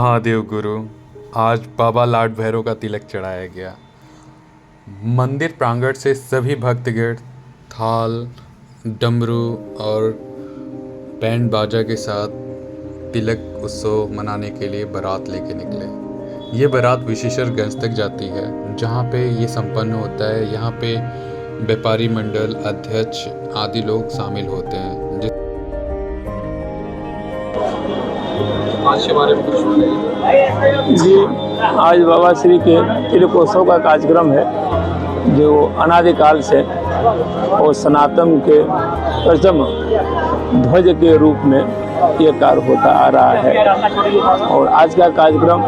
महादेव गुरु। आज बाबा लाड भैरव का तिलक चढ़ाया गया। मंदिर प्रांगण से सभी भक्तगण थाल, डमरू और बैंड बाजा के साथ तिलक उत्सव मनाने के लिए बारात लेके निकले। ये बारात विशेषरगंज तक जाती है, जहाँ पे ये संपन्न होता है। यहाँ पे व्यापारी मंडल अध्यक्ष आदि लोग शामिल होते हैं। आज के बारे में कुछ बताइए। जी, आज बाबा श्री के तिलकोत्सव का कार्यक्रम है, जो अनादिकाल से और सनातन के परचम ध्वज के रूप में ये कार्य होता आ रहा है। और आज का कार्यक्रम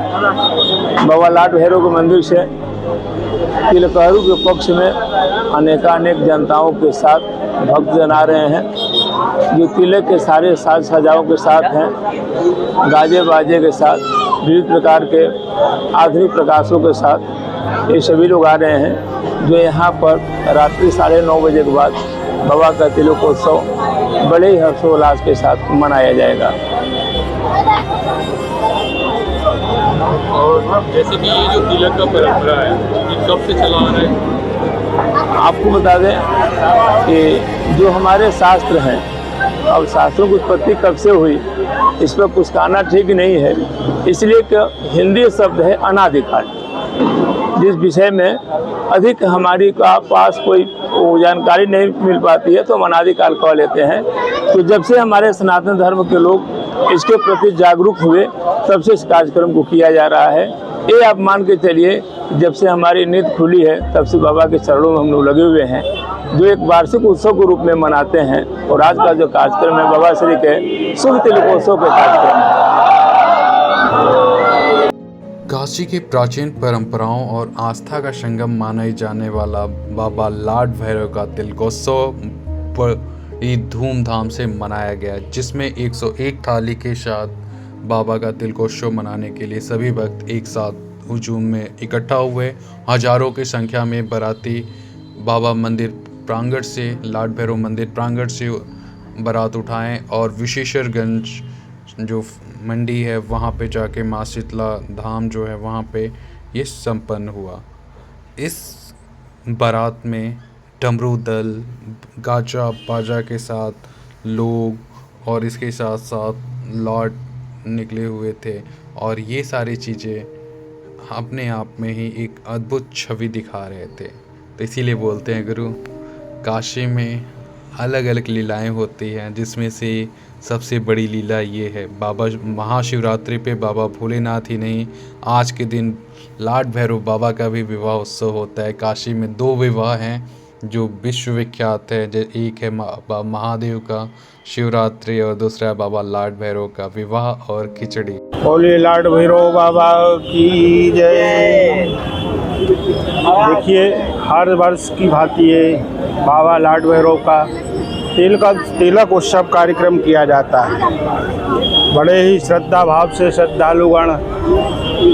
बाबा लाड भैरव के मंदिर से तिलकहरू के पक्ष में अनेकानेक जनताओं के साथ भक्तजन आ रहे हैं, जो तिलक के सारे साज सजाओं के साथ हैं, गाजे बाजे के साथ, विविध प्रकार के आधुनिक प्रकाशों के साथ ये सभी लोग आ रहे हैं, जो यहाँ पर रात्रि 9:30 बजे के बाद बाबा का तिलकोत्सव बड़े ही हर्षोल्लास के साथ मनाया जाएगा। और जैसे कि ये जो तिलक का परंपरा है, ये कब से चला आ रहा है? आपको बता दें कि जो हमारे शास्त्र हैं, अब शास्त्रों की उत्पत्ति कब से हुई इस पर कुछ कहना ठीक नहीं है, इसलिए कि हिंदी शब्द है अनादिकाल। जिस विषय में अधिक हमारी पास कोई जानकारी नहीं मिल पाती है, तो हम अनादिकाल कह लेते हैं। तो जब से हमारे सनातन धर्म के लोग इसके प्रति जागरूक हुए, तब से इस कार्यक्रम को किया जा रहा है। ये आप मान के चलिए, जब से हमारी नींद खुली है, तब से बाबा के चरणों में हम लोग लगे हुए हैं, जो एक वार्षिक उत्सव के रूप में मनाते हैं। और आज का जो कार्यक्रम है बाबा श्री के शुभ तिलकोत्सव के कार्यक्रम है। काशी के प्राचीन परंपराओं और आस्था का संगम माने जाने वाला बाबा लाड भैरव का तिलकोत्सव बड़ी धूमधाम से मनाया गया, जिसमें 101 थाली के साथ बाबा का तिलकोत्सव मनाने के लिए सभी भक्त एक साथ हुजूम में इकट्ठा हुए। हजारों की संख्या में बाराती बाबा मंदिर प्रांगण से, लाड भैरव मंदिर प्रांगण से बारात उठाएं और विशेषरगंज जो मंडी है वहाँ पे जाके माँ शीतला धाम जो है वहाँ पे ये संपन्न हुआ। इस बारात में डमरू दल, गाजा बाजा के साथ लोग और इसके साथ साथ लॉर्ड निकले हुए थे, और ये सारी चीज़ें अपने आप में ही एक अद्भुत छवि दिखा रहे थे। तो इसीलिए बोलते हैं गुरु, काशी में अलग अलग लीलाएं होती हैं, जिसमें से सबसे बड़ी लीला ये है। बाबा महाशिवरात्रि पे बाबा भोलेनाथ ही नहीं, आज के दिन लाड भैरव बाबा का भी विवाह उत्सव होता है। काशी में 2 विवाह हैं जो विश्वविख्यात है। एक है महादेव का शिवरात्रि और दूसरा है बाबा लाड भैरव का विवाह और खिचड़ी। बोले लाड भैरव बाबा की जय। देखिए, हर वर्ष की भांति ये बाबा लाड भैरव का तिलक उत्सव कार्यक्रम किया जाता है। बड़े ही श्रद्धा भाव से श्रद्धालुगण,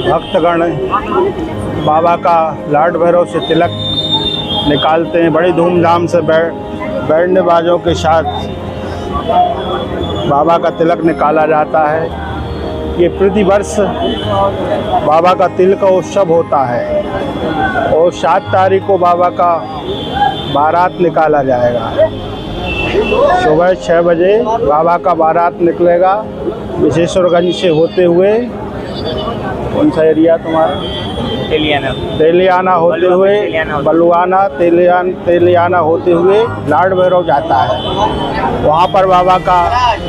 भक्तगण बाबा का लाड भैरव से तिलक निकालते हैं। बड़ी धूमधाम से बैंड बाजों के साथ बाबा का तिलक निकाला जाता है। ये प्रतिवर्ष बाबा का तिलक उत्सव होता है और 7 तारीख को बाबा का बारात निकाला जाएगा। सुबह 6 बजे बाबा का बारात निकलेगा विशेषरगंज से होते हुए। कौन सा एरिया तुम्हारा? तेलियाना होते हुए बलुआना, तेलियाना होते हुए लाड भैरव जाता है। वहाँ पर बाबा का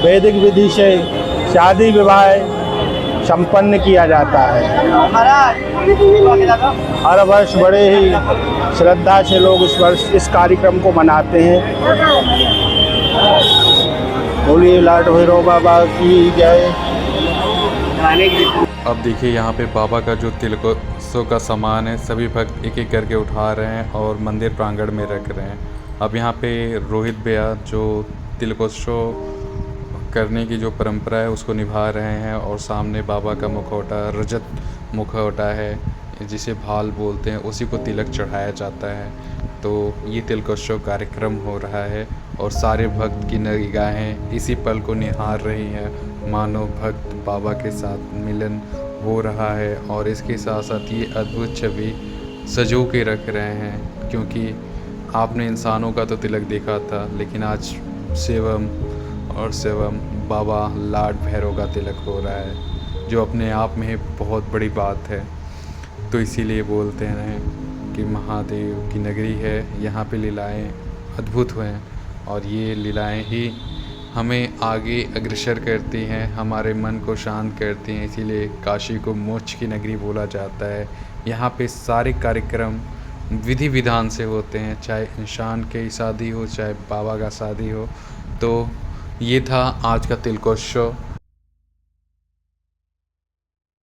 वैदिक विधि से शादी विवाह संपन्न किया जाता है। हर वर्ष बड़े ही श्रद्धा से लोग इस वर्ष इस कार्यक्रम को मनाते हैं। बोलिए लाड भैरव बाबा की जय। अब देखिए, यहाँ पे बाबा का जो तिलकोत्सव का सामान है, सभी भक्त एक एक करके उठा रहे हैं और मंदिर प्रांगण में रख रहे हैं। अब यहाँ पे रोहित भैया जो तिलकोत्सव करने की जो परंपरा है उसको निभा रहे हैं, और सामने बाबा का मुखौटा, रजत मुखौटा है जिसे भाल बोलते हैं, उसी को तिलक चढ़ाया जाता है। तो ये तिलकोत्सव कार्यक्रम हो रहा है और सारे भक्त की निगाहें इसी पल को निहार रही हैं, मानो भक्त बाबा के साथ मिलन हो रहा है और इसके साथ साथ ये अद्भुत छवि सजो के रख रहे हैं, क्योंकि आपने इंसानों का तो तिलक देखा था, लेकिन आज शिवम और शिवम बाबा लाड भैरव का तिलक हो रहा है, जो अपने आप में बहुत बड़ी बात है। तो इसीलिए बोलते हैं कि महादेव की नगरी है, यहाँ पे लीलाएं अद्भुत हैं और ये लीलाएं ही हमें आगे अग्रसर करती हैं, हमारे मन को शांत करती हैं। इसीलिए काशी को मोक्ष की नगरी बोला जाता है। यहाँ पे सारे कार्यक्रम विधि विधान से होते हैं, चाहे इंसान की शादी हो, चाहे बाबा का शादी हो। तो ये था आज का तिलकोत्सव।